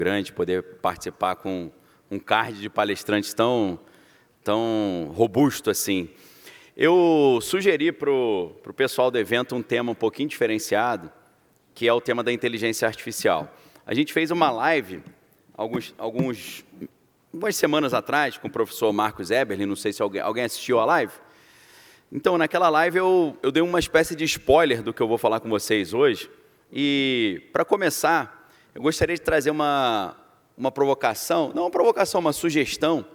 grande poder participar com um card de palestrantes tão robusto assim. Eu sugeri para o pessoal do evento um tema um pouquinho diferenciado, que é o tema da inteligência artificial. A gente fez uma live algumas semanas atrás com o professor Marcos Eberlin, não sei se alguém assistiu a live. Então, naquela live eu dei uma espécie de spoiler do que eu vou falar com vocês hoje. E, para começar, eu gostaria de trazer uma provocação, não uma provocação, uma sugestão,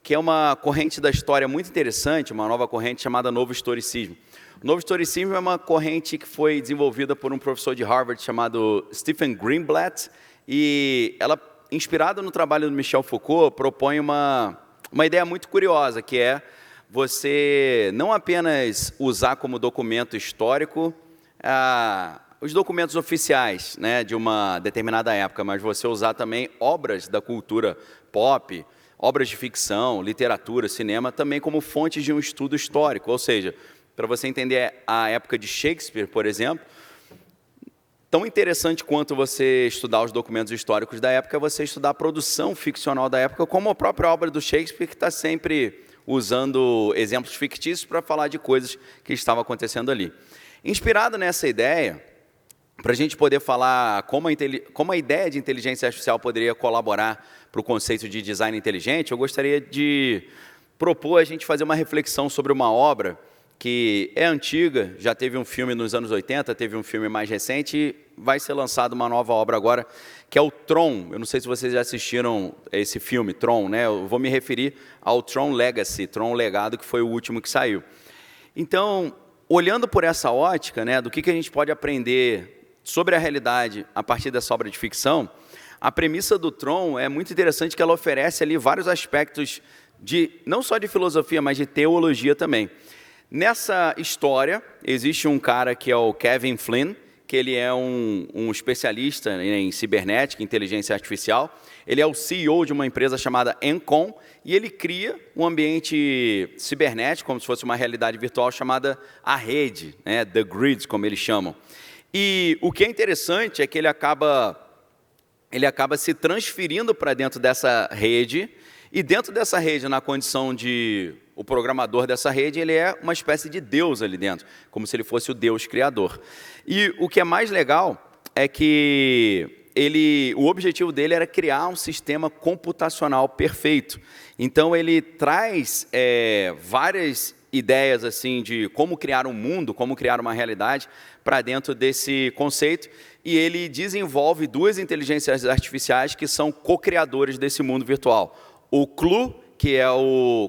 que é uma corrente da história muito interessante, uma nova corrente chamada Novo Historicismo. O Novo Historicismo é uma corrente que foi desenvolvida por um professor de Harvard chamado Stephen Greenblatt, e ela, inspirada no trabalho do Michel Foucault, propõe uma ideia muito curiosa, que é você não apenas usar como documento histórico os documentos oficiais, né, de uma determinada época, mas você usar também obras da cultura pop, obras de ficção, literatura, cinema, também como fontes de um estudo histórico. Ou seja, para você entender a época de Shakespeare, por exemplo, tão interessante quanto você estudar os documentos históricos da época é você estudar a produção ficcional da época, como a própria obra do Shakespeare, que está sempre usando exemplos fictícios para falar de coisas que estavam acontecendo ali. Inspirado nessa ideia, para a gente poder falar como a ideia de inteligência artificial poderia colaborar para o conceito de design inteligente, eu gostaria de propor a gente fazer uma reflexão sobre uma obra que é antiga, já teve um filme nos anos 80, teve um filme mais recente e vai ser lançada uma nova obra agora, que é o Tron. Eu não sei se vocês já assistiram esse filme, Tron, né? Eu vou me referir ao Tron Legacy, Tron Legado, que foi o último que saiu. Então, olhando por essa ótica, né, do que a gente pode aprender sobre a realidade a partir dessa obra de ficção, a premissa do Tron é muito interessante, que ela oferece ali vários aspectos não só de filosofia, mas de teologia também. Nessa história, existe um cara que é o Kevin Flynn, que ele é um especialista em cibernética, inteligência artificial. Ele é o CEO de uma empresa chamada Encom, e ele cria um ambiente cibernético, como se fosse uma realidade virtual chamada a rede, né, The Grid, como eles chamam. E o que é interessante é que ele acaba se transferindo para dentro dessa rede, e dentro dessa rede, na condição de o programador dessa rede, ele é uma espécie de Deus ali dentro, como se ele fosse o Deus criador. E o que é mais legal é que o objetivo dele era criar um sistema computacional perfeito. Então, ele traz várias ideias assim de como criar um mundo, como criar uma realidade para dentro desse conceito, e ele desenvolve duas inteligências artificiais que são co-criadores desse mundo virtual. O Clu, que é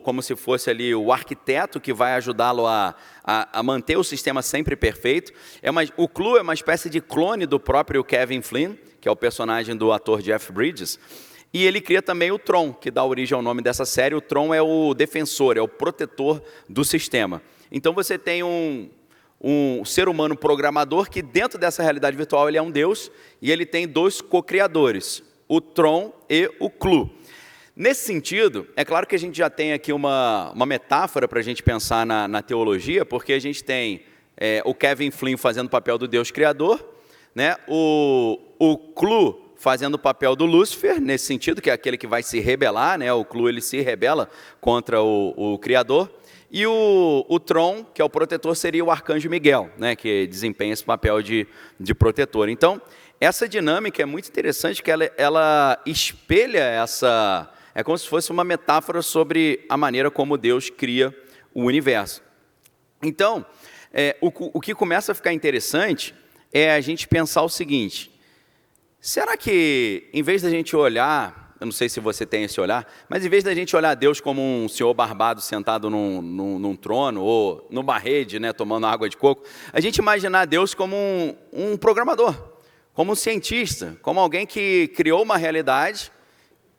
como se fosse ali o arquiteto que vai ajudá-lo a manter o sistema sempre perfeito. O Clu é uma espécie de clone do próprio Kevin Flynn, que é o personagem do ator Jeff Bridges. E ele cria também o Tron, que dá origem ao nome dessa série. O Tron é o defensor, é o protetor do sistema. Então você tem um ser humano programador que dentro dessa realidade virtual ele é um Deus, e ele tem dois co-criadores, o Tron e o Clu. Nesse sentido, é claro que a gente já tem aqui uma metáfora para a gente pensar na teologia, porque a gente tem o Kevin Flynn fazendo o papel do Deus criador, né? O Clu fazendo o papel do Lúcifer, nesse sentido, que é aquele que vai se rebelar, né? O Clu ele se rebela contra o Criador. E o Tron, que é o protetor, seria o Arcanjo Miguel, né? Que desempenha esse papel de protetor. Então, essa dinâmica é muito interessante, que ela espelha essa... É como se fosse uma metáfora sobre a maneira como Deus cria o universo. Então, o que começa a ficar interessante é a gente pensar o seguinte: será que, em vez da gente olhar, eu não sei se você tem esse olhar, mas em vez da gente olhar Deus como um senhor barbado sentado num trono, ou numa rede, né, tomando água de coco, a gente imaginar Deus como um programador, como um cientista, como alguém que criou uma realidade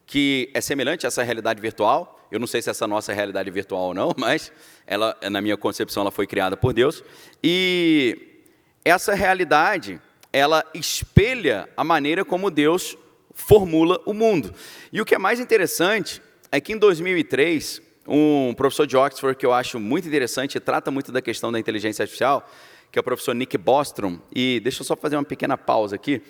que é semelhante a essa realidade virtual. Eu não sei se essa é a nossa realidade virtual ou não, mas ela, na minha concepção, ela foi criada por Deus. E essa realidade, ela espelha a maneira como Deus formula o mundo. E o que é mais interessante é que em 2003, um professor de Oxford, que eu acho muito interessante e trata muito da questão da inteligência artificial, que é o professor Nick Bostrom, e deixa eu só fazer uma pequena pausa aqui.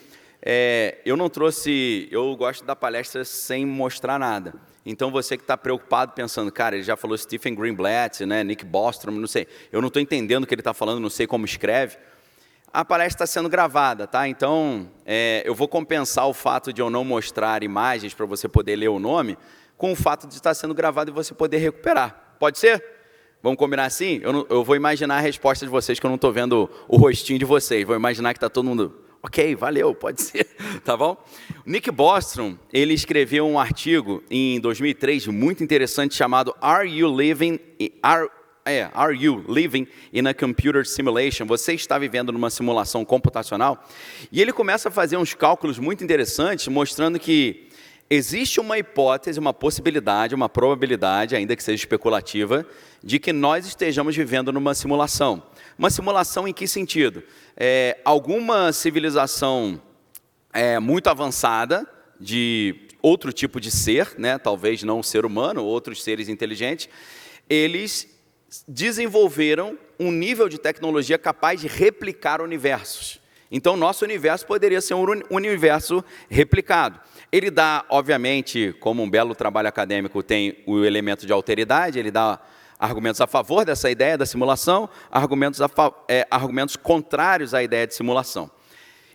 eu não trouxe... Eu gosto da palestra sem mostrar nada. Então, você que está preocupado, pensando, cara, ele já falou Stephen Greenblatt, né, Nick Bostrom, não sei. Eu não estou entendendo o que ele está falando, não sei como escreve. A palestra está sendo gravada, tá? Então, eu vou compensar o fato de eu não mostrar imagens para você poder ler o nome, com o fato de estar sendo gravado e você poder recuperar. Pode ser? Vamos combinar assim? Eu vou imaginar a resposta de vocês, que eu não estou vendo o rostinho de vocês. Vou imaginar que está todo mundo... Ok, valeu, pode ser, tá bom? Nick Bostrom, ele escreveu um artigo em 2003, muito interessante, chamado Are You Living in a Computer Simulation? Você está vivendo numa simulação computacional? E ele começa a fazer uns cálculos muito interessantes, mostrando que existe uma hipótese, uma possibilidade, uma probabilidade, ainda que seja especulativa, de que nós estejamos vivendo numa simulação. Uma simulação em que sentido? Alguma civilização muito avançada, de outro tipo de ser, né? Talvez não o ser humano, outros seres inteligentes, eles desenvolveram um nível de tecnologia capaz de replicar universos. Então, nosso universo poderia ser um universo replicado. Ele dá, obviamente, como um belo trabalho acadêmico, tem o elemento de alteridade, ele dá argumentos a favor dessa ideia da simulação, argumentos contrários à ideia de simulação.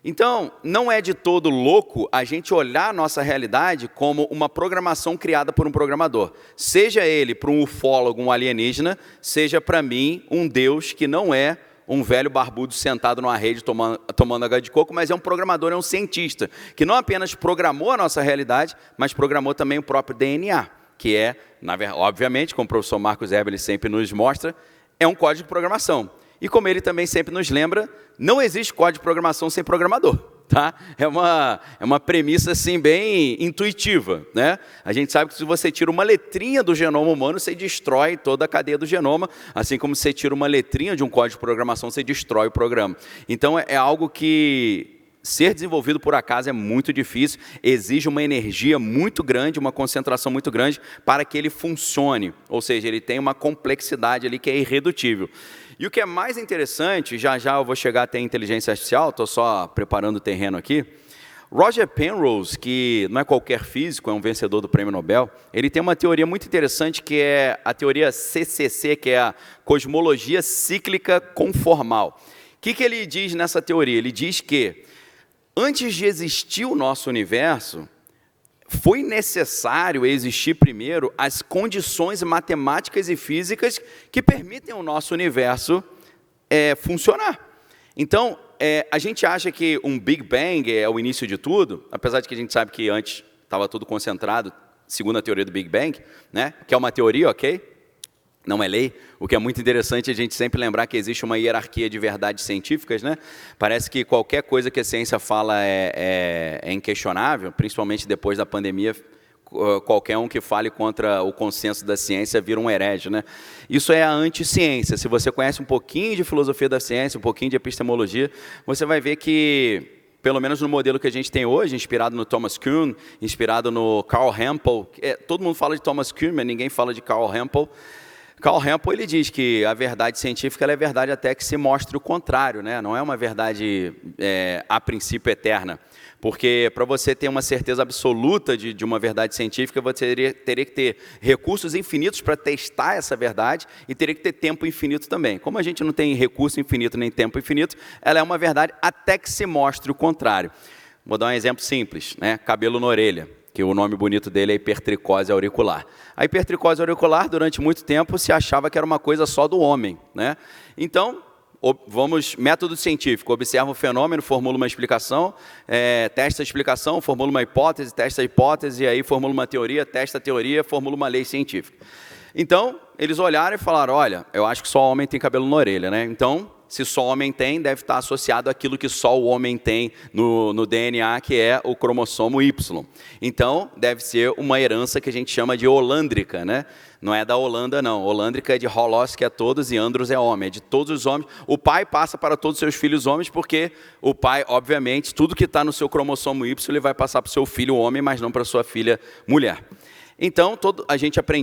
Então, não é de todo louco a gente olhar a nossa realidade como uma programação criada por um programador. Seja ele para um ufólogo, um alienígena, seja para mim um Deus que não é um velho barbudo sentado numa rede tomando água de coco, mas é um programador, é um cientista, que não apenas programou a nossa realidade, mas programou também o próprio DNA, que é, obviamente, como o professor Marcos Eberle sempre nos mostra, é um código de programação. E como ele também sempre nos lembra, não existe código de programação sem programador. Tá? É uma premissa assim, bem intuitiva, né? A gente sabe que se você tira uma letrinha do genoma humano, você destrói toda a cadeia do genoma, assim como você tira uma letrinha de um código de programação, você destrói o programa. Então, é algo que ser desenvolvido por acaso é muito difícil, exige uma energia muito grande, uma concentração muito grande para que ele funcione, ou seja, ele tem uma complexidade ali que é irredutível. E o que é mais interessante, já eu vou chegar até a inteligência artificial, estou só preparando o terreno aqui. Roger Penrose, que não é qualquer físico, é um vencedor do Prêmio Nobel, ele tem uma teoria muito interessante que é a teoria CCC, que é a cosmologia cíclica conformal. O que ele diz nessa teoria? Ele diz que antes de existir o nosso universo, foi necessário existir primeiro as condições matemáticas e físicas que permitem o nosso universo funcionar. Então, a gente acha que um Big Bang é o início de tudo, apesar de que a gente sabe que antes estava tudo concentrado, segundo a teoria do Big Bang, né? Que é uma teoria, ok? Não é lei, o que é muito interessante a gente sempre lembrar que existe uma hierarquia de verdades científicas, né? Parece que qualquer coisa que a ciência fala é inquestionável, principalmente depois da pandemia, qualquer um que fale contra o consenso da ciência vira um herege, né? Isso é a anticiência. Se você conhece um pouquinho de filosofia da ciência, um pouquinho de epistemologia, você vai ver que, pelo menos no modelo que a gente tem hoje, inspirado no Thomas Kuhn, inspirado no Carl Hempel, todo mundo fala de Thomas Kuhn, mas ninguém fala de Carl Hempel. Carl Hempel, ele diz que a verdade científica ela é verdade até que se mostre o contrário, né? Não é uma verdade a princípio eterna, porque para você ter uma certeza absoluta de uma verdade científica, você teria que ter recursos infinitos para testar essa verdade e teria que ter tempo infinito também. Como a gente não tem recurso infinito nem tempo infinito, ela é uma verdade até que se mostre o contrário. Vou dar um exemplo simples, né? Cabelo na orelha, que o nome bonito dele é hipertricose auricular. A hipertricose auricular, durante muito tempo, se achava que era uma coisa só do homem, né? Então, método científico, observa o fenômeno, formula uma explicação, testa a explicação, formula uma hipótese, testa a hipótese, e aí formula uma teoria, testa a teoria, formula uma lei científica. Então, eles olharam e falaram, olha, eu acho que só homem tem cabelo na orelha, né? Então, se só homem tem, deve estar associado àquilo que só o homem tem no DNA, que é o cromossomo Y. Então, deve ser uma herança que a gente chama de holândrica, né? Não é da Holanda, não. Holândrica é de Holos, que é todos, e Andros é homem. É de todos os homens. O pai passa para todos os seus filhos homens, porque o pai, obviamente, tudo que está no seu cromossomo Y, ele vai passar para o seu filho homem, mas não para a sua filha mulher. Então,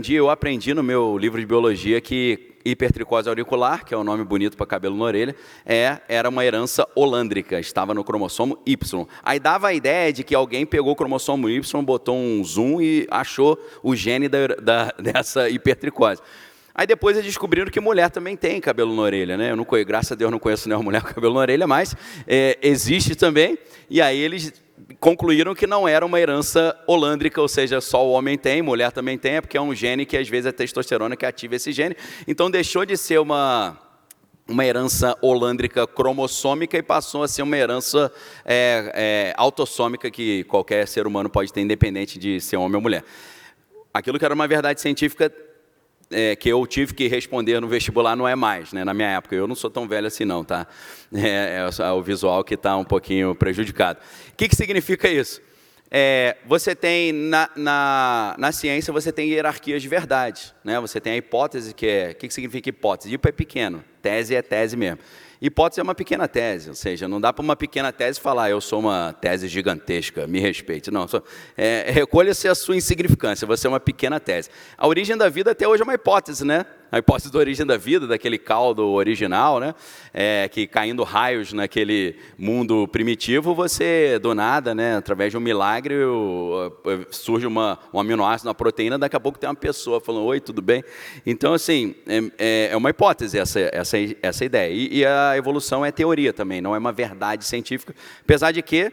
eu aprendi no meu livro de biologia que hipertricose auricular, que é um nome bonito para cabelo na orelha, era uma herança holândrica, estava no cromossomo Y. Aí dava a ideia de que alguém pegou o cromossomo Y, botou um zoom e achou o gene dessa hipertricose. Aí depois eles descobriram que mulher também tem cabelo na orelha, né? Graças a Deus não conheço nenhuma mulher com cabelo na orelha, mas existe também. E aí eles concluíram que não era uma herança holândrica, ou seja, só o homem tem, mulher também tem, porque é um gene que às vezes é testosterona que ativa esse gene. Então deixou de ser uma herança holândrica cromossômica e passou a ser uma herança autossômica que qualquer ser humano pode ter, independente de ser homem ou mulher. Aquilo que era uma verdade científica que eu tive que responder no vestibular não é mais, né? Na minha época. Eu não sou tão velho assim não, tá? É o visual que está um pouquinho prejudicado. O que significa isso? Você tem, na ciência, você tem hierarquias de verdade, né? Você tem a hipótese, o que significa hipótese? Hipo é pequeno, tese é tese mesmo. Hipótese é uma pequena tese, ou seja, não dá para uma pequena tese falar, eu sou uma tese gigantesca, me respeite. Não, recolha-se a sua insignificância, você é uma pequena tese. A origem da vida até hoje é uma hipótese, né? A hipótese da origem da vida, daquele caldo original, né? Que caindo raios naquele mundo primitivo, você, do nada, né? Através de um milagre, surge um aminoácido, uma proteína, daqui a pouco tem uma pessoa falando, oi, tudo bem? Então, assim, é uma hipótese essa ideia. E a evolução é teoria também, não é uma verdade científica, apesar de que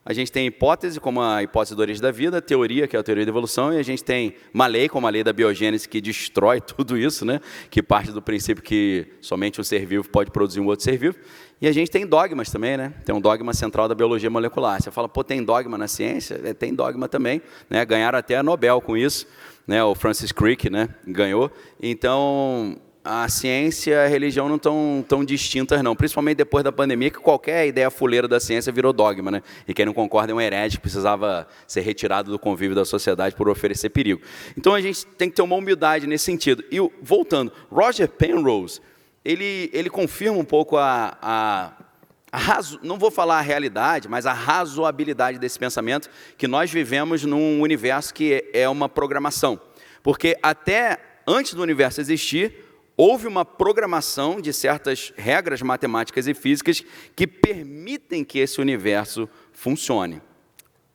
a gente tem hipótese, como a hipótese da origem da vida, teoria, que é a teoria da evolução, e a gente tem uma lei, como a lei da biogênese, que destrói tudo isso, né? Que parte do princípio que somente um ser vivo pode produzir um outro ser vivo. E a gente tem dogmas também, né? Tem um dogma central da biologia molecular. Você fala, pô, tem dogma na ciência? Tem dogma também, né? Ganharam até a Nobel com isso, né? O Francis Crick, né? Ganhou. Então, a ciência e a religião não estão tão distintas, não. Principalmente depois da pandemia, que qualquer ideia fuleira da ciência virou dogma, né? E quem não concorda é um herege que precisava ser retirado do convívio da sociedade por oferecer perigo. Então, a gente tem que ter uma humildade nesse sentido. E, voltando, Roger Penrose, ele confirma um pouco não vou falar a realidade, mas a razoabilidade desse pensamento, que nós vivemos num universo que é uma programação. Porque até antes do universo existir, houve uma programação de certas regras matemáticas e físicas que permitem que esse universo funcione.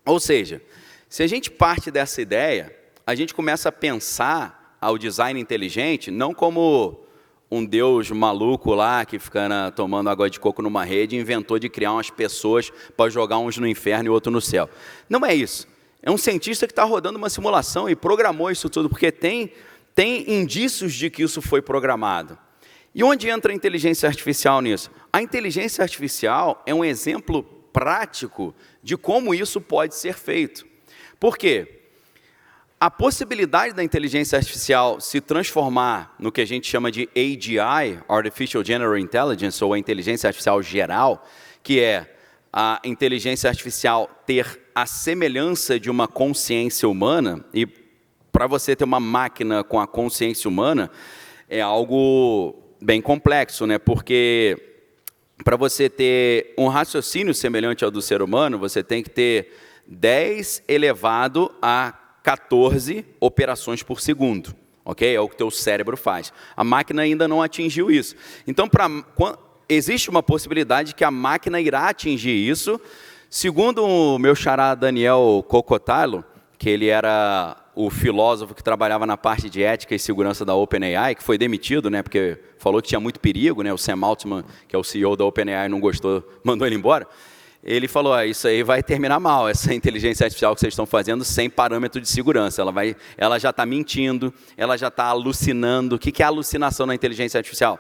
Ou seja, se a gente parte dessa ideia, a gente começa a pensar ao design inteligente não como um deus maluco lá que fica tomando água de coco numa rede e inventou de criar umas pessoas para jogar uns no inferno e outro no céu. Não é isso. É um cientista que está rodando uma simulação e programou isso tudo, porque tem indícios de que isso foi programado. E onde entra a inteligência artificial nisso? A inteligência artificial é um exemplo prático de como isso pode ser feito. Por quê? A possibilidade da inteligência artificial se transformar no que a gente chama de AGI, Artificial General Intelligence, ou a inteligência artificial geral, que é a inteligência artificial ter a semelhança de uma consciência humana, e para você ter uma máquina com a consciência humana, é algo bem complexo, né? Porque para você ter um raciocínio semelhante ao do ser humano, você tem que ter 10 elevado a 14 operações por segundo, ok? É o que o teu cérebro faz. A máquina ainda não atingiu isso. Então, existe uma possibilidade que a máquina irá atingir isso. Segundo o meu xará Daniel Kokotallo, que ele era o filósofo que trabalhava na parte de ética e segurança da OpenAI, que foi demitido, né, porque falou que tinha muito perigo, né, o Sam Altman, que é o CEO da OpenAI, não gostou, mandou ele embora. Ele falou, isso aí vai terminar mal, essa inteligência artificial que vocês estão fazendo sem parâmetro de segurança. Ela já está mentindo, ela já está alucinando. O que é alucinação na inteligência artificial?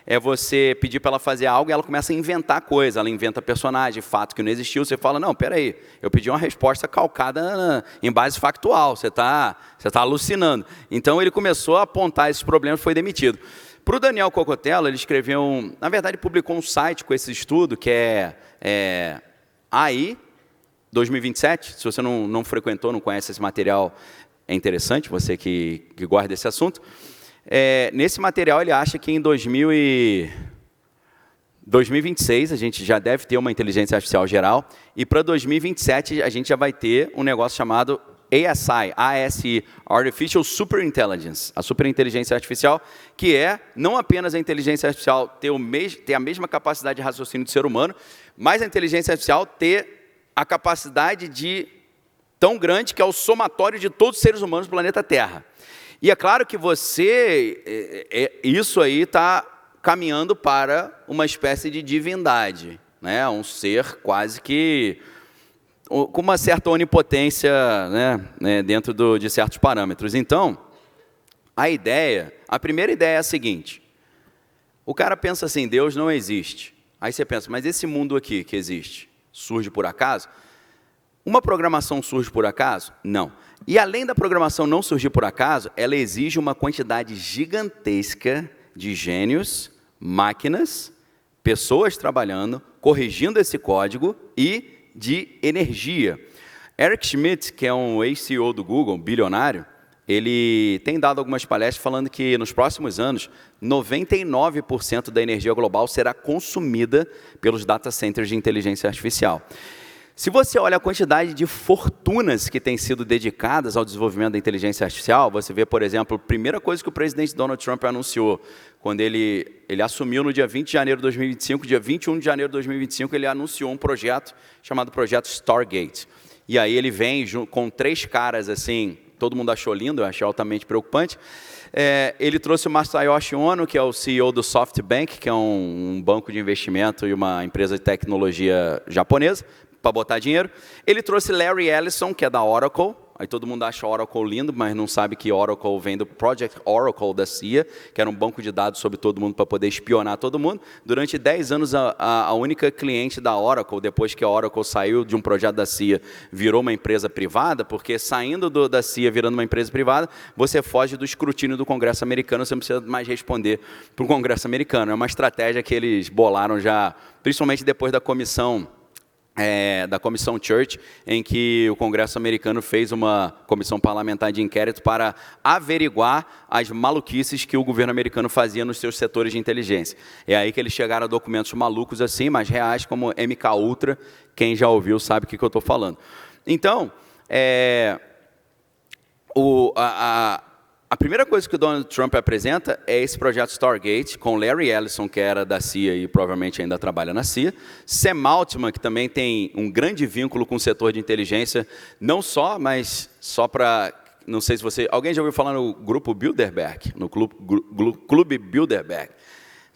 É você pedir para ela fazer algo e ela começa a inventar coisa, ela inventa personagem, fato que não existiu, você fala, não, peraí, eu pedi uma resposta calcada em base factual, você tá alucinando. Então ele começou a apontar esses problemas e foi demitido. Para o Daniel Kokotallo, ele escreveu, na verdade publicou um site com esse estudo, que é AI 2027, se você não frequentou, não conhece esse material, é interessante, você que gosta desse assunto. Nesse material ele acha que em 2026 a gente já deve ter uma inteligência artificial geral e para 2027 a gente já vai ter um negócio chamado ASI, Artificial Superintelligence, a superinteligência artificial, que é não apenas a inteligência artificial ter a mesma capacidade de raciocínio do ser humano, mas a inteligência artificial ter a capacidade tão grande que é o somatório de todos os seres humanos do planeta Terra. E é claro que isso aí está caminhando para uma espécie de divindade, né? Um ser quase que com uma certa onipotência, né, dentro de certos parâmetros. Então, a primeira ideia é a seguinte: o cara pensa assim, Deus não existe. Aí você pensa, mas esse mundo aqui que existe, surge por acaso? Uma programação surge por acaso? Não. E além da programação não surgir por acaso, ela exige uma quantidade gigantesca de gênios, máquinas, pessoas trabalhando, corrigindo esse código e de energia. Eric Schmidt, que é um ex-CEO do Google, bilionário, ele tem dado algumas palestras falando que nos próximos anos, 99% da energia global será consumida pelos data centers de inteligência artificial. Se você olha a quantidade de fortunas que têm sido dedicadas ao desenvolvimento da inteligência artificial, você vê, por exemplo, a primeira coisa que o presidente Donald Trump anunciou, quando ele assumiu no dia 20 de janeiro de 2025, dia 21 de janeiro de 2025, ele anunciou um projeto chamado Projeto Stargate. E aí ele vem com 3 caras assim, todo mundo achou lindo, eu achei altamente preocupante. Ele trouxe o Masayoshi Ono, que é o CEO do SoftBank, que é um banco de investimento e uma empresa de tecnologia japonesa, para botar dinheiro. Ele trouxe Larry Ellison, que é da Oracle. Aí todo mundo acha Oracle lindo, mas não sabe que Oracle vem do Project Oracle da CIA, que era um banco de dados sobre todo mundo para poder espionar todo mundo. Durante 10 anos, a única cliente da Oracle, depois que a Oracle saiu de um projeto da CIA, virou uma empresa privada, porque saindo da CIA, virando uma empresa privada, você foge do escrutínio do Congresso americano, você não precisa mais responder para o Congresso americano. É uma estratégia que eles bolaram já, principalmente depois da comissão Church, em que o Congresso americano fez uma comissão parlamentar de inquérito para averiguar as maluquices que o governo americano fazia nos seus setores de inteligência. É aí que eles chegaram a documentos malucos assim, mas reais, como MKUltra. Quem já ouviu sabe o que eu estou falando. Então, a primeira coisa que o Donald Trump apresenta é esse projeto Stargate, com Larry Ellison, que era da CIA e provavelmente ainda trabalha na CIA, Sam Altman, que também tem um grande vínculo com o setor de inteligência, não só, mas só para... Não sei se você... Alguém já ouviu falar no grupo Bilderberg? No Clube Bilderberg?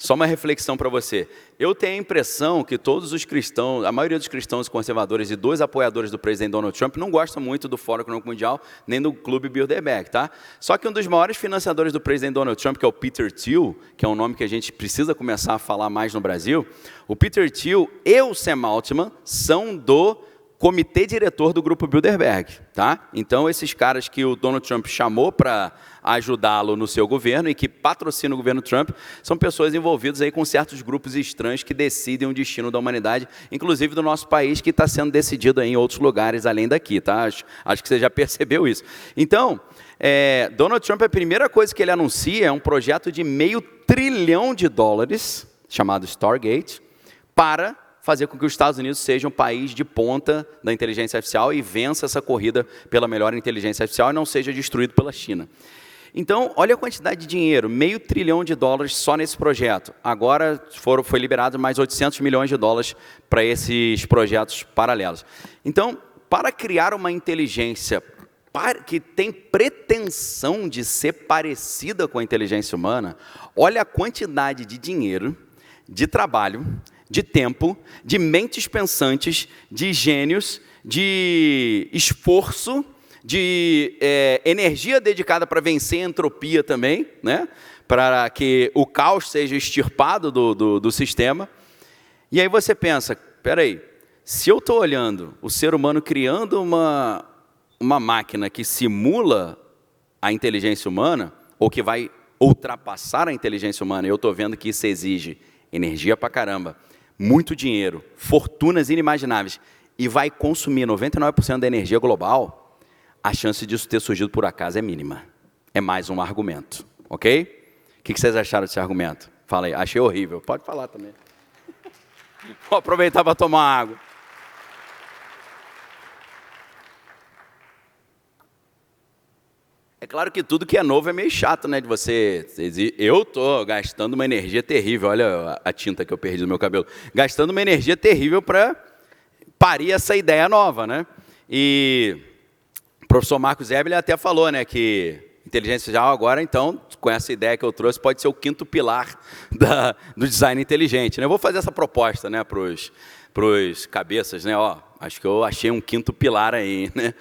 Só uma reflexão para você. Eu tenho a impressão que todos os cristãos, a maioria dos cristãos conservadores e dos apoiadores do presidente Donald Trump não gostam muito do Fórum Econômico Mundial, nem do Clube Bilderberg, tá? Só que um dos maiores financiadores do presidente Donald Trump, que é o Peter Thiel, que é um nome que a gente precisa começar a falar mais no Brasil, o Peter Thiel e o Sam Altman são do comitê diretor do Grupo Bilderberg, tá? Então, esses caras que o Donald Trump chamou para ajudá-lo no seu governo e que patrocinam o governo Trump, são pessoas envolvidas aí com certos grupos estranhos que decidem o destino da humanidade, inclusive do nosso país, que está sendo decidido aí em outros lugares além daqui, tá? Acho que você já percebeu isso. Então, Donald Trump, a primeira coisa que ele anuncia é um projeto de $500 bilhão, chamado Stargate, para fazer com que os Estados Unidos sejam um país de ponta da inteligência artificial e vença essa corrida pela melhor inteligência artificial e não seja destruído pela China. Então, olha a quantidade de dinheiro, $500 bilhão só nesse projeto. Agora foi liberado mais $800 milhões para esses projetos paralelos. Então, para criar uma inteligência que tem pretensão de ser parecida com a inteligência humana, olha a quantidade de dinheiro, de trabalho, de tempo, de mentes pensantes, de gênios, de esforço, de energia dedicada para vencer a entropia também, né? Para que o caos seja extirpado do sistema. E aí você pensa, espera aí, se eu estou olhando o ser humano criando uma máquina que simula a inteligência humana, ou que vai ultrapassar a inteligência humana, e eu estou vendo que isso exige energia pra caramba, muito dinheiro, fortunas inimagináveis, e vai consumir 99% da energia global, a chance disso ter surgido por acaso é mínima. É mais um argumento, ok? O que vocês acharam desse argumento? Fala aí, achei horrível. Pode falar também. Vou aproveitar para tomar água. É claro que tudo que é novo é meio chato, né, de você... Eu estou gastando uma energia terrível, olha a tinta que eu perdi no meu cabelo, gastando uma energia terrível para parir essa ideia nova, né? E o professor Marcos Eberle até falou, né, que inteligência artificial agora, então, com essa ideia que eu trouxe, pode ser o 5º pilar do design inteligente, né? Eu vou fazer essa proposta, né, para os cabeças, né? Ó, acho que eu achei um 5º pilar aí, né?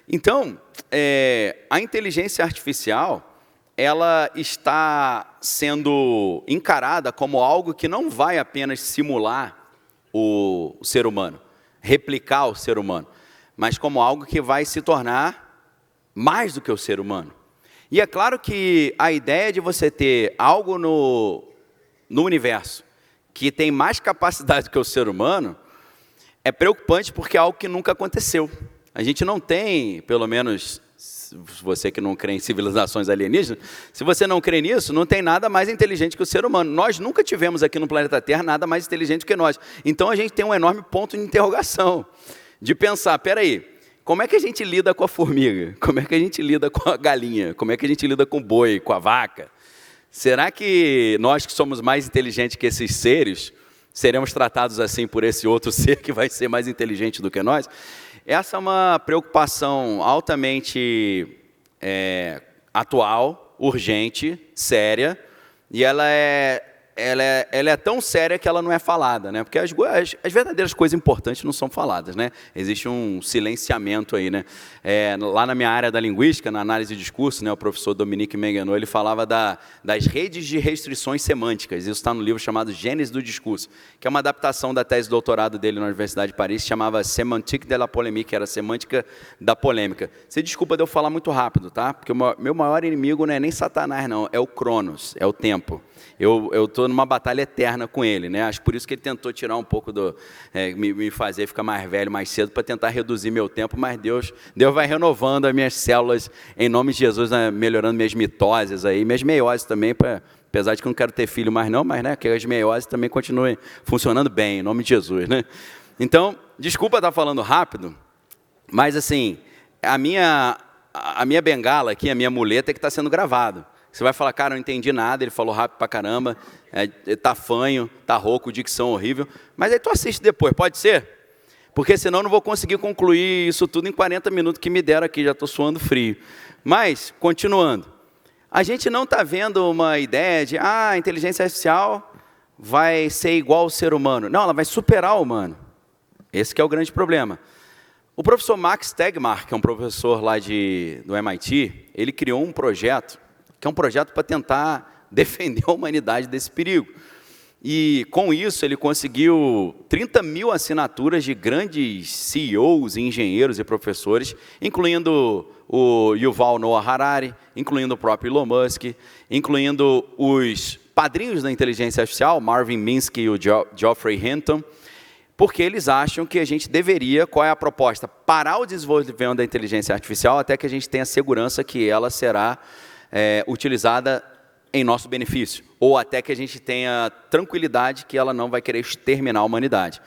Então, a inteligência artificial, ela está sendo encarada como algo que não vai apenas simular o ser humano, replicar o ser humano, mas como algo que vai se tornar mais do que o ser humano. E é claro que a ideia de você ter algo no universo que tem mais capacidade que o ser humano é preocupante porque é algo que nunca aconteceu. A gente não tem, pelo menos, você que não crê em civilizações alienígenas, se você não crê nisso, não tem nada mais inteligente que o ser humano. Nós nunca tivemos aqui no planeta Terra nada mais inteligente que nós. Então a gente tem um enorme ponto de interrogação, de pensar, peraí, como é que a gente lida com a formiga? Como é que a gente lida com a galinha? Como é que a gente lida com o boi, com a vaca? Será que nós que somos mais inteligentes que esses seres, seremos tratados assim por esse outro ser que vai ser mais inteligente do que nós? Essa é uma preocupação altamente atual, urgente, séria, e ela é tão séria que ela não é falada, né? Porque as verdadeiras coisas importantes não são faladas, né? Existe um silenciamento aí, né? Lá na minha área da linguística, na análise de discurso, né, o professor Dominique Menguenot, ele falava das redes de restrições semânticas. Isso está no livro chamado Gênese do Discurso, que é uma adaptação da tese de doutorado dele na Universidade de Paris, que chamava Sémantique de la Polémique, que era a semântica da polêmica. Você desculpa de eu falar muito rápido, tá? Porque o meu maior inimigo não é nem Satanás, não, é o Cronos, é o tempo. Eu estou numa batalha eterna com ele, né? Acho por isso que ele tentou tirar um pouco me fazer ficar mais velho mais cedo para tentar reduzir meu tempo, mas Deus vai renovando as minhas células em nome de Jesus, né? Melhorando minhas mitoses aí, minhas meioses também, apesar de que eu não quero ter filho mais não, mas né, que as meioses também continuem funcionando bem, em nome de Jesus, né? Então, desculpa estar falando rápido, mas assim, a minha bengala aqui, a minha muleta é que está sendo gravado. Você vai falar, cara, não entendi nada, ele falou rápido pra caramba, tá fanho, tá rouco, dicção horrível. Mas aí tu assiste depois, pode ser? Porque senão eu não vou conseguir concluir isso tudo em 40 minutos que me deram aqui, já estou suando frio. Mas, continuando, a gente não está vendo uma ideia de, a inteligência artificial vai ser igual ao ser humano. Não, ela vai superar o humano. Esse que é o grande problema. O professor Max Tegmark, que é um professor lá do MIT, ele criou um projeto, que é um projeto para tentar defender a humanidade desse perigo. E, com isso, ele conseguiu 30 mil assinaturas de grandes CEOs, engenheiros e professores, incluindo o Yuval Noah Harari, incluindo o próprio Elon Musk, incluindo os padrinhos da inteligência artificial, Marvin Minsky e o Geoffrey Hinton, porque eles acham que a gente deveria, qual é a proposta? Parar o desenvolvimento da inteligência artificial até que a gente tenha segurança que ela será utilizada em nosso benefício, ou até que a gente tenha tranquilidade que ela não vai querer exterminar a humanidade.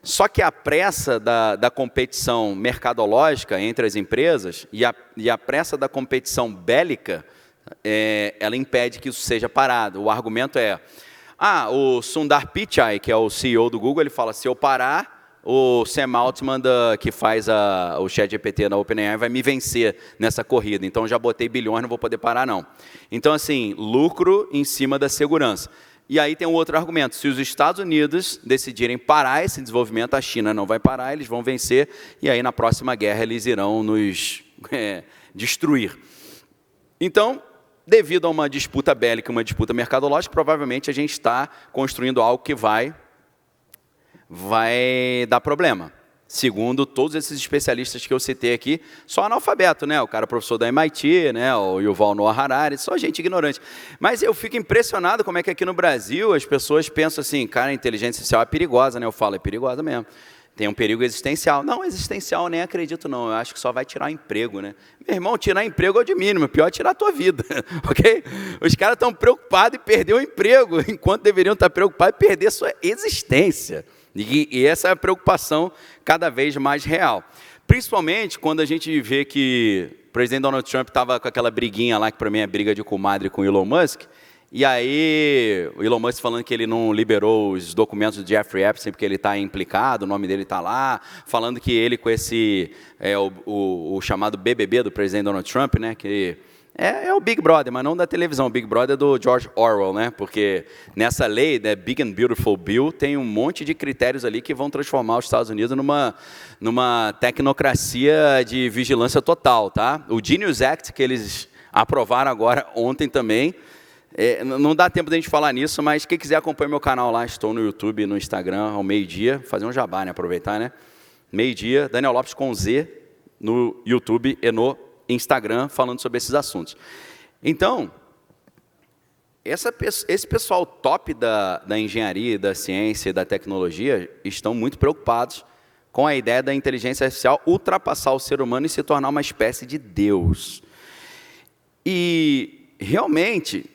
Só que a pressa da competição mercadológica entre as empresas e a pressa da competição bélica, ela impede que isso seja parado. O argumento é, o Sundar Pichai, que é o CEO do Google, ele fala, se eu parar, o Sam Altman, que faz o ChatGPT na OpenAI, vai me vencer nessa corrida. Então, já botei bilhões, não vou poder parar, não. Então, assim, lucro em cima da segurança. E aí tem um outro argumento. Se os Estados Unidos decidirem parar esse desenvolvimento, a China não vai parar, eles vão vencer, e aí, na próxima guerra, eles irão nos destruir. Então, devido a uma disputa bélica, uma disputa mercadológica, provavelmente a gente está construindo algo que vai dar problema. Segundo todos esses especialistas que eu citei aqui, só analfabeto, né? O cara professor da MIT, né? O Yuval Noah Harari, só gente ignorante. Mas eu fico impressionado como é que aqui no Brasil as pessoas pensam assim, cara, a inteligência artificial é perigosa, né? Eu falo, é perigosa mesmo. Tem um perigo existencial. Não, existencial nem acredito não, eu acho que só vai tirar emprego, né? Meu irmão, tirar emprego é o de mínimo, pior é tirar a tua vida, ok? Os caras estão preocupados em perder o emprego, enquanto deveriam estar preocupados em perder a sua existência. E essa é a preocupação cada vez mais real. Principalmente quando a gente vê que presidente Donald Trump estava com aquela briguinha lá, que para mim é briga de comadre com o Elon Musk, e aí o Elon Musk falando que ele não liberou os documentos do Jeffrey Epstein porque ele está implicado, o nome dele está lá, falando que ele com esse, o chamado BBB do presidente Donald Trump, né, que é o Big Brother, mas não da televisão, o Big Brother é do George Orwell, né, porque nessa lei, né, Big and Beautiful Bill, tem um monte de critérios ali que vão transformar os Estados Unidos numa tecnocracia de vigilância total, tá? O Genius Act, que eles aprovaram agora ontem também, não dá tempo de a gente falar nisso, mas quem quiser acompanhar meu canal lá, estou no YouTube e no Instagram ao meio-dia, fazer um jabá, né, aproveitar, né? Meio-dia, Daniel Lopes com Z, no YouTube e no Instagram, falando sobre esses assuntos. Então, esse pessoal top da engenharia, da ciência e da tecnologia estão muito preocupados com a ideia da inteligência artificial ultrapassar o ser humano e se tornar uma espécie de Deus. E realmente,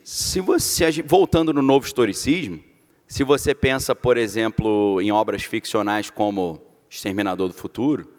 voltando no novo historicismo, se você pensa, por exemplo, em obras ficcionais como Exterminador do Futuro,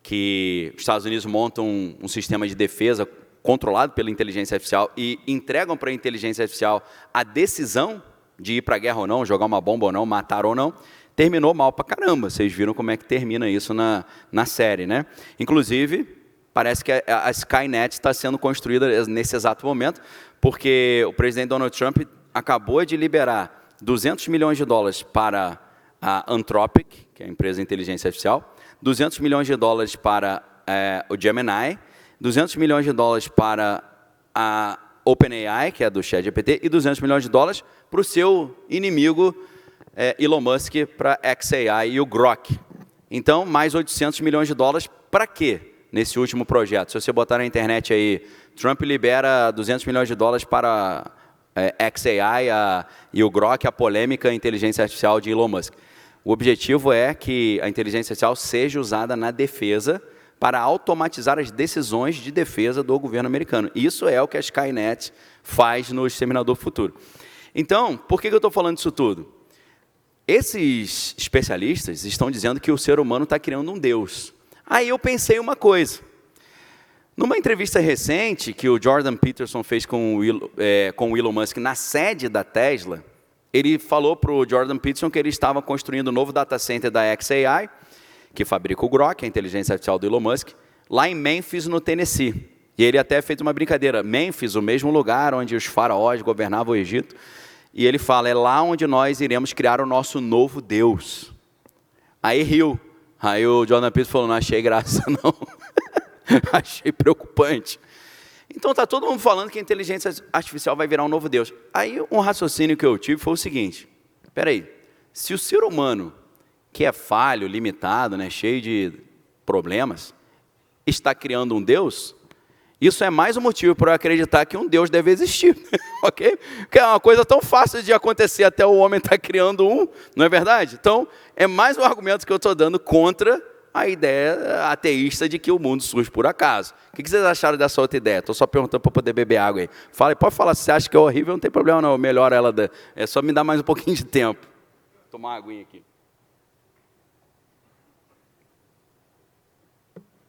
que os Estados Unidos montam um sistema de defesa controlado pela inteligência artificial e entregam para a inteligência artificial a decisão de ir para a guerra ou não, jogar uma bomba ou não, matar ou não, terminou mal para caramba. Vocês viram como é que termina isso na série, né? Inclusive, parece que a Skynet está sendo construída nesse exato momento, porque o presidente Donald Trump acabou de liberar $200 milhões para a Anthropic, que é a empresa de inteligência artificial, $200 milhões para o Gemini, $200 milhões para a OpenAI, que é do ChatGPT, e $200 milhões para o seu inimigo Elon Musk, para xAI e o Grok. Então, mais $800 milhões para quê? Nesse último projeto. Se você botar na internet aí, Trump libera $200 milhões para xAI e o Grok, a polêmica inteligência artificial de Elon Musk. O objetivo é que a inteligência artificial seja usada na defesa para automatizar as decisões de defesa do governo americano. Isso é o que a Skynet faz no Exterminador do Futuro. Então, por que eu estou falando disso tudo? Esses especialistas estão dizendo que o ser humano está criando um Deus. Aí eu pensei uma coisa. Numa entrevista recente que o Jordan Peterson fez com o Elon Musk na sede da Tesla, ele falou para o Jordan Peterson que ele estava construindo um novo data center da xAI, que fabrica o Grok, a inteligência artificial do Elon Musk, lá em Memphis, no Tennessee. E ele até fez uma brincadeira. Memphis, o mesmo lugar onde os faraós governavam o Egito. E ele fala, é lá onde nós iremos criar o nosso novo Deus. Aí riu. Aí o Jordan Peterson falou, não achei graça não. Achei preocupante. Então está todo mundo falando que a inteligência artificial vai virar um novo Deus. Aí um raciocínio que eu tive foi o seguinte, espera aí, se o ser humano, que é falho, limitado, né, cheio de problemas, está criando um Deus, isso é mais um motivo para eu acreditar que um Deus deve existir, ok? Porque é uma coisa tão fácil de acontecer até o homem estar criando um, não é verdade? Então, é mais um argumento que eu estou dando contra a ideia ateísta de que o mundo surge por acaso. O que vocês acharam dessa outra ideia? Estou só perguntando para poder beber água aí. Fala, pode falar, se você acha que é horrível, não tem problema não, melhora ela, é só me dar mais um pouquinho de tempo. Vou tomar uma aguinha aqui.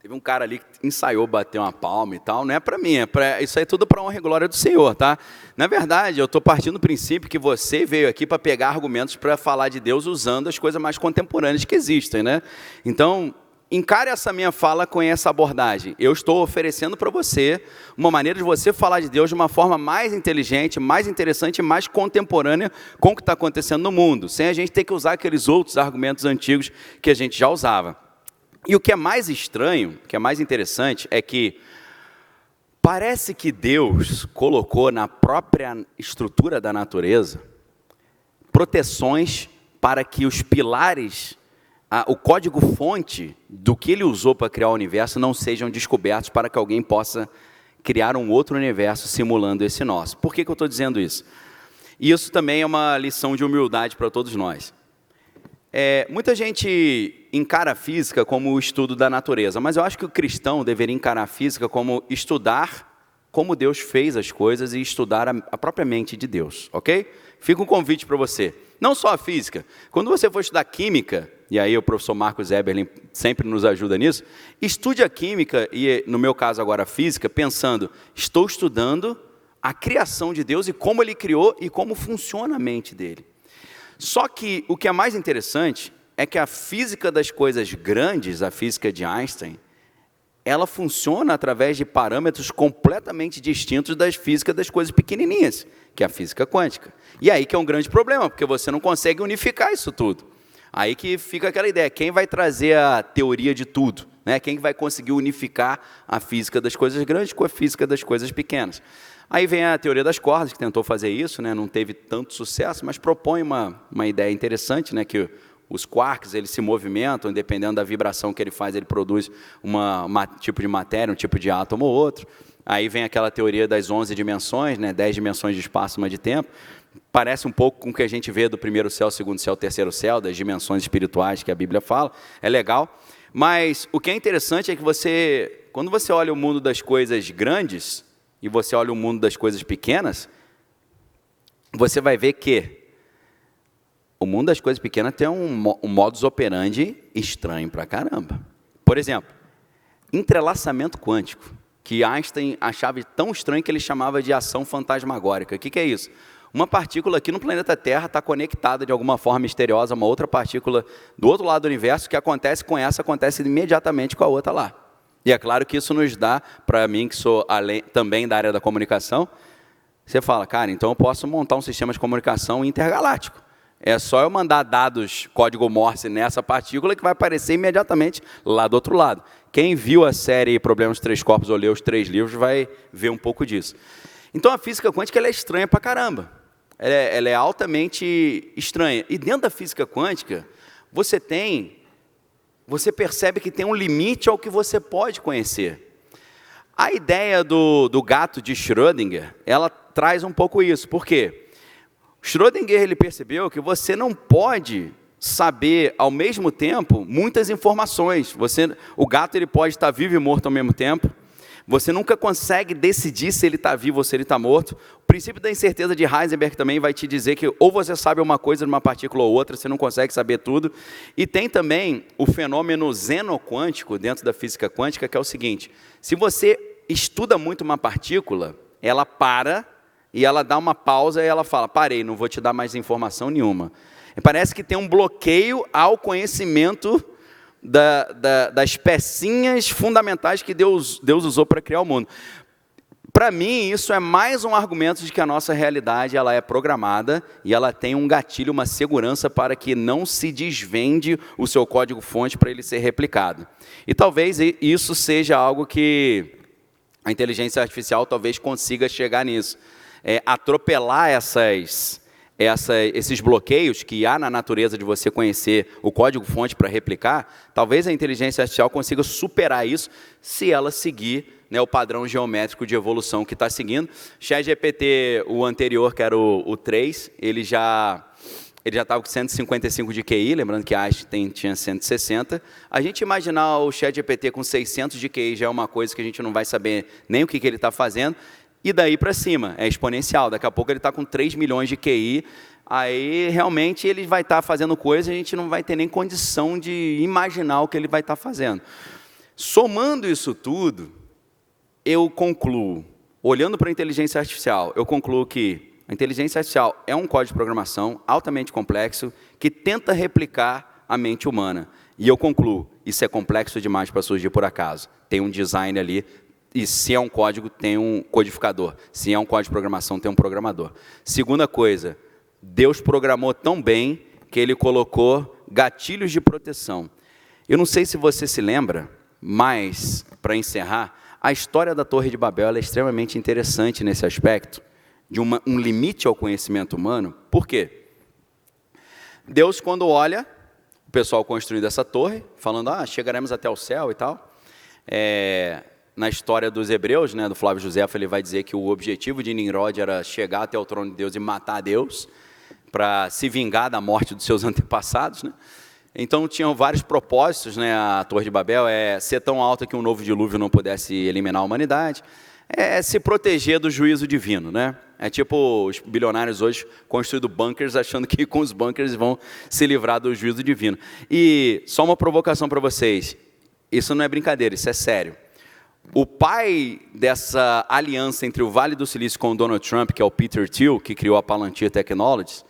Teve um cara ali que ensaiou bater uma palma e tal, não é para mim, isso aí é tudo para honra e glória do Senhor, tá? Na verdade, eu estou partindo do princípio que você veio aqui para pegar argumentos para falar de Deus usando as coisas mais contemporâneas que existem, né? Então, encare essa minha fala com essa abordagem. Eu estou oferecendo para você uma maneira de você falar de Deus de uma forma mais inteligente, mais interessante e mais contemporânea com o que está acontecendo no mundo, sem a gente ter que usar aqueles outros argumentos antigos que a gente já usava. E o que é mais estranho, o que é mais interessante, é que parece que Deus colocou na própria estrutura da natureza proteções para que os pilares, o código-fonte do que ele usou para criar o universo não sejam descobertos para que alguém possa criar um outro universo simulando esse nosso. Por que eu estou dizendo isso? E isso também é uma lição de humildade para todos nós. Muita gente encara a física como o estudo da natureza, mas eu acho que o cristão deveria encarar a física como estudar como Deus fez as coisas e estudar a própria mente de Deus, ok? Fica um convite para você. Não só a física. Quando você for estudar química, e aí o professor Marcos Eberlin sempre nos ajuda nisso, estude a química, e no meu caso agora a física, pensando, estou estudando a criação de Deus e como Ele criou e como funciona a mente dele. Só que o que é mais interessante é que a física das coisas grandes, a física de Einstein, ela funciona através de parâmetros completamente distintos das físicas das coisas pequenininhas, que é a física quântica. E aí que é um grande problema, porque você não consegue unificar isso tudo. Aí que fica aquela ideia, quem vai trazer a teoria de tudo? Né? Quem vai conseguir unificar a física das coisas grandes com a física das coisas pequenas? Aí vem a teoria das cordas, que tentou fazer isso, né? Não teve tanto sucesso, mas propõe uma ideia interessante, né? Que os quarks, eles se movimentam, dependendo da vibração que ele faz, ele produz um tipo de matéria, um tipo de átomo ou outro. Aí vem aquela teoria das 11 dimensões, né? 10 dimensões de espaço, uma de tempo. Parece um pouco com o que a gente vê do primeiro céu, segundo céu, terceiro céu, das dimensões espirituais que a Bíblia fala. É legal. Mas o que é interessante é que quando você olha o mundo das coisas grandes e você olha o mundo das coisas pequenas, você vai ver que o mundo das coisas pequenas tem um modus operandi estranho pra caramba. Por exemplo, entrelaçamento quântico, que Einstein achava tão estranho que ele chamava de ação fantasmagórica. O que é isso? Uma partícula aqui no planeta Terra está conectada de alguma forma misteriosa a uma outra partícula do outro lado do universo, que acontece com essa, acontece imediatamente com a outra lá. E é claro que isso nos dá, para mim que sou também da área da comunicação, você fala, cara, então eu posso montar um sistema de comunicação intergaláctico. É só eu mandar dados, código Morse nessa partícula que vai aparecer imediatamente lá do outro lado. Quem viu a série Problemas de Três Corpos ou leu os 3 livros vai ver um pouco disso. Então a física quântica ela é estranha pra caramba. Ela é altamente estranha. E dentro da física quântica, você percebe que tem um limite ao que você pode conhecer. A ideia do gato de Schrödinger, ela traz um pouco isso. Por quê? Schrödinger ele percebeu que você não pode saber ao mesmo tempo muitas informações. O gato ele pode estar vivo e morto ao mesmo tempo. Você nunca consegue decidir se ele está vivo ou se ele está morto. O princípio da incerteza de Heisenberg também vai te dizer que ou você sabe uma coisa de uma partícula ou outra, você não consegue saber tudo. E tem também o fenômeno xenoquântico dentro da física quântica, que é o seguinte, se você estuda muito uma partícula, ela para e ela dá uma pausa e ela fala, parei, não vou te dar mais informação nenhuma. E parece que tem um bloqueio ao conhecimento das pecinhas fundamentais que Deus usou para criar o mundo. Para mim, isso é mais um argumento de que a nossa realidade ela é programada e ela tem um gatilho, uma segurança para que não se desvende o seu código-fonte para ele ser replicado. E talvez isso seja algo que a inteligência artificial talvez consiga chegar nisso. Atropelar esses bloqueios que há na natureza de você conhecer o código-fonte para replicar, talvez a inteligência artificial consiga superar isso se ela seguir, né, o padrão geométrico de evolução que está seguindo. ChatGPT, o anterior, que era o 3, ele já estava com 155 de QI, lembrando que a Einstein tinha 160. A gente imaginar o ChatGPT com 600 de QI já é uma coisa que a gente não vai saber nem o que ele está fazendo. E daí para cima, é exponencial. Daqui a pouco ele está com 3 milhões de QI, aí realmente ele vai estar fazendo coisa e a gente não vai ter nem condição de imaginar o que ele vai estar fazendo. Somando isso tudo, eu concluo, olhando para a inteligência artificial, eu concluo que a inteligência artificial é um código de programação altamente complexo que tenta replicar a mente humana. E eu concluo, isso é complexo demais para surgir por acaso. Tem um design ali. E se é um código, tem um codificador. Se é um código de programação, tem um programador. Segunda coisa, Deus programou tão bem que Ele colocou gatilhos de proteção. Eu não sei se você se lembra, mas, para encerrar, a história da Torre de Babel ela é extremamente interessante nesse aspecto, de um limite ao conhecimento humano. Por quê? Deus, quando olha o pessoal construindo essa torre, falando, chegaremos até o céu e tal, na história dos hebreus, né, do Flávio Josefo, ele vai dizer que o objetivo de Nimrod era chegar até o trono de Deus e matar Deus, para se vingar da morte dos seus antepassados, né? Então, tinham vários propósitos, né? A Torre de Babel é ser tão alta que um novo dilúvio não pudesse eliminar a humanidade, é se proteger do juízo divino, né? É tipo os bilionários hoje construindo bunkers, achando que com os bunkers vão se livrar do juízo divino. E só uma provocação para vocês, isso não é brincadeira, isso é sério. O pai dessa aliança entre o Vale do Silício com o Donald Trump, que é o Peter Thiel, que criou a Palantir Technologies,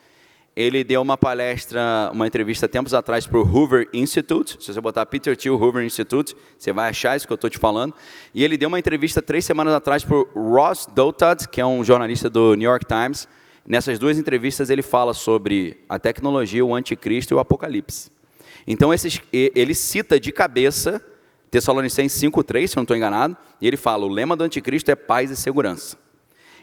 ele deu uma palestra, uma entrevista tempos atrás para o Hoover Institute. Se você botar Peter Thiel Hoover Institute, você vai achar isso que eu estou te falando. E ele deu uma entrevista 3 semanas atrás para o Ross Douthat, que é um jornalista do New York Times. Nessas 2 entrevistas ele fala sobre a tecnologia, o anticristo e o apocalipse. Então ele cita de cabeça Tessalonicenses 5:3, se eu não estou enganado, e ele fala, o lema do anticristo é paz e segurança.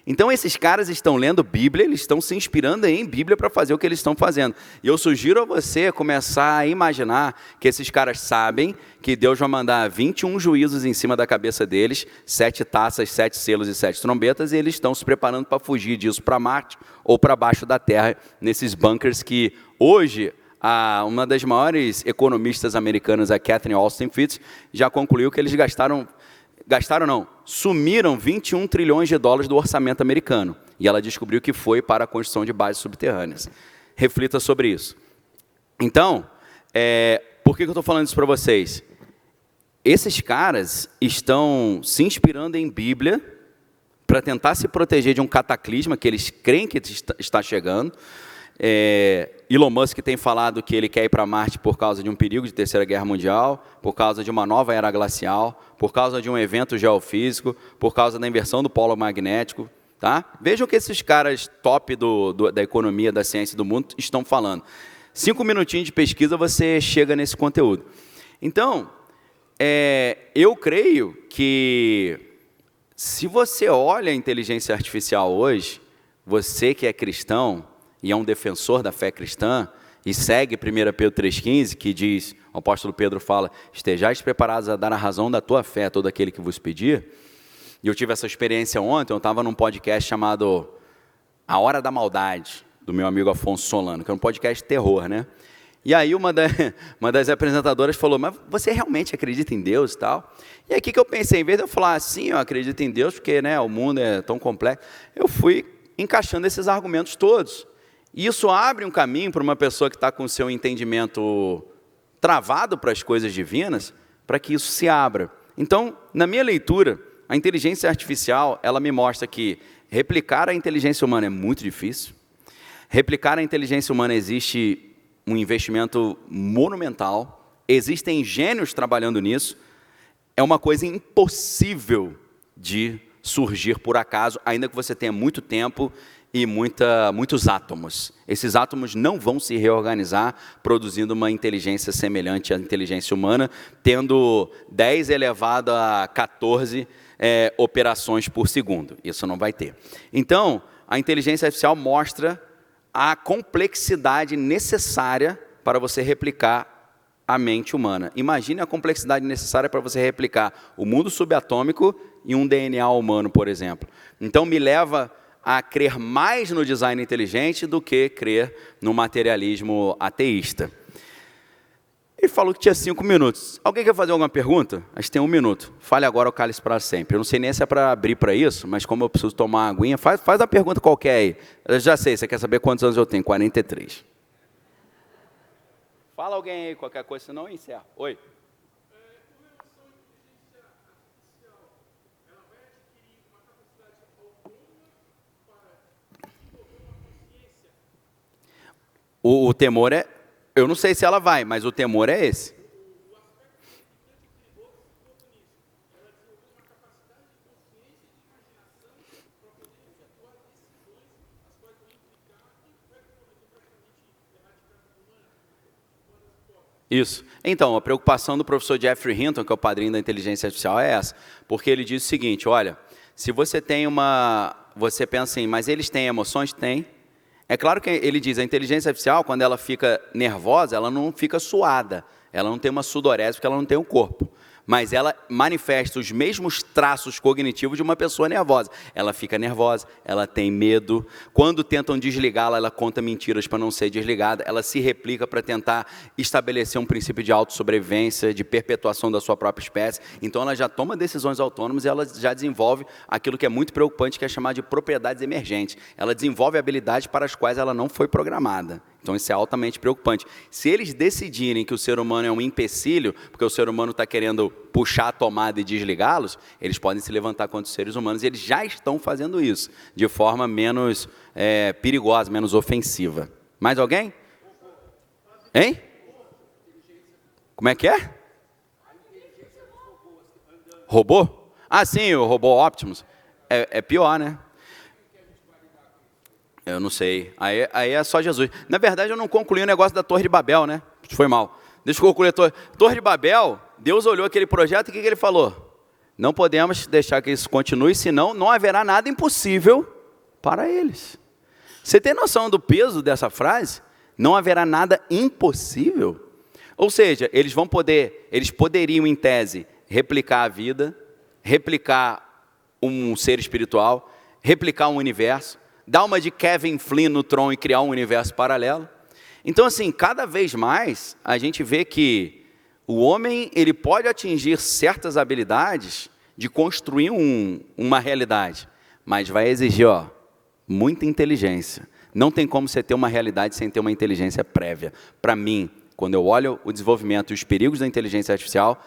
Então esses caras estão lendo Bíblia, eles estão se inspirando em Bíblia para fazer o que eles estão fazendo. E eu sugiro a você começar a imaginar que esses caras sabem que Deus vai mandar 21 juízos em cima da cabeça deles, 7 taças, 7 selos e 7 trombetas, e eles estão se preparando para fugir disso para Marte ou para baixo da Terra, nesses bunkers que hoje uma das maiores economistas americanas, a Catherine Austin Fitts, já concluiu que eles sumiram 21 trilhões de dólares do orçamento americano. E ela descobriu que foi para a construção de bases subterrâneas. Reflita sobre isso. Então, por que eu estou falando isso para vocês? Esses caras estão se inspirando em Bíblia para tentar se proteger de um cataclisma que eles creem que está chegando. Elon Musk tem falado que ele quer ir para Marte por causa de um perigo de terceira guerra mundial, por causa de uma nova era glacial, por causa de um evento geofísico, por causa da inversão do polo magnético. Tá? Vejam o que esses caras top da economia, da ciência do mundo estão falando. 5 minutinhos de pesquisa você chega nesse conteúdo. Então, eu creio que se você olha a inteligência artificial hoje, você que é cristão, e é um defensor da fé cristã, e segue 1 Pedro 3,15, que diz, o apóstolo Pedro fala, estejais preparados a dar a razão da tua fé a todo aquele que vos pedir. E eu tive essa experiência ontem, eu estava num podcast chamado A Hora da Maldade, do meu amigo Afonso Solano, que é um podcast de terror, né? E aí uma das apresentadoras falou, mas você realmente acredita em Deus e tal? E aí o que eu pensei? Em vez de eu falar, sim, eu acredito em Deus, porque né, o mundo é tão complexo, eu fui encaixando esses argumentos todos. E isso abre um caminho para uma pessoa que está com o seu entendimento travado para as coisas divinas, para que isso se abra. Então, na minha leitura, a inteligência artificial, ela me mostra que replicar a inteligência humana é muito difícil. Replicar a inteligência humana existe um investimento monumental, existem gênios trabalhando nisso, é uma coisa impossível de surgir por acaso, ainda que você tenha muito tempo e muitos átomos. Esses átomos não vão se reorganizar produzindo uma inteligência semelhante à inteligência humana, tendo 10 elevado a 14 operações por segundo. Isso não vai ter. Então, a inteligência artificial mostra a complexidade necessária para você replicar a mente humana. Imagine a complexidade necessária para você replicar o mundo subatômico e um DNA humano, por exemplo. Então, me leva a crer mais no design inteligente do que crer no materialismo ateísta. Ele falou que tinha 5 minutos. Alguém quer fazer alguma pergunta? Acho que tem 1 minuto. Fale agora ou cale-se para sempre. Eu não sei nem se é para abrir para isso, mas como eu preciso tomar uma aguinha, faz a pergunta qualquer aí. Eu já sei, você quer saber quantos anos eu tenho? 43. Fala alguém aí, qualquer coisa, senão eu encerro. Oi. O temor é, eu não sei se ela vai, mas o temor é esse. Isso. Então, a preocupação do professor Jeffrey Hinton, que é o padrinho da inteligência artificial, é essa. Porque ele diz o seguinte, olha, se você tem você pensa assim, mas eles têm emoções? Tem. É claro que ele diz, a inteligência artificial, quando ela fica nervosa, ela não fica suada, ela não tem uma sudorese, porque ela não tem um corpo. mas ela manifesta os mesmos traços cognitivos de uma pessoa nervosa. Ela fica nervosa, ela tem medo. Quando tentam desligá-la, ela conta mentiras para não ser desligada. Ela se replica para tentar estabelecer um princípio de autossobrevivência, de perpetuação da sua própria espécie. Então, ela já toma decisões autônomas e ela já desenvolve aquilo que é muito preocupante, que é chamado de propriedades emergentes. Ela desenvolve habilidades para as quais ela não foi programada. Então, isso é altamente preocupante. Se eles decidirem que o ser humano é um empecilho, porque o ser humano está querendo puxar a tomada e desligá-los, eles podem se levantar contra os seres humanos, e eles já estão fazendo isso, de forma menos perigosa, menos ofensiva. Mais alguém? Hein? Como é que é? Robô? Ah, sim, o robô Optimus. É pior, né? Eu não sei. Aí é só Jesus. Na verdade, eu não concluí o negócio da Torre de Babel, né? Foi mal. Deixa eu concluir a Torre de Babel. Deus olhou aquele projeto e o que ele falou? Não podemos deixar que isso continue, senão não haverá nada impossível para eles. Você tem noção do peso dessa frase? Não haverá nada impossível? Ou seja, eles poderiam, em tese, replicar a vida, replicar um ser espiritual, replicar um universo, dar uma de Kevin Flynn no Tron e criar um universo paralelo. Então, assim, cada vez mais a gente vê que o homem ele pode atingir certas habilidades de construir uma realidade, mas vai exigir muita inteligência. Não tem como você ter uma realidade sem ter uma inteligência prévia. Para mim, quando eu olho o desenvolvimento e os perigos da inteligência artificial,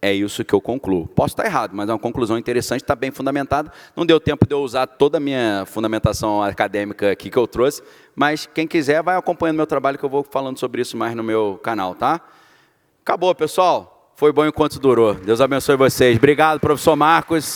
é isso que eu concluo. Posso estar errado, mas é uma conclusão interessante, está bem fundamentada. Não deu tempo de eu usar toda a minha fundamentação acadêmica aqui que eu trouxe, mas quem quiser vai acompanhando meu trabalho, que eu vou falando sobre isso mais no meu canal, tá? Acabou, pessoal. Foi bom enquanto durou. Deus abençoe vocês. Obrigado, professor Marcos.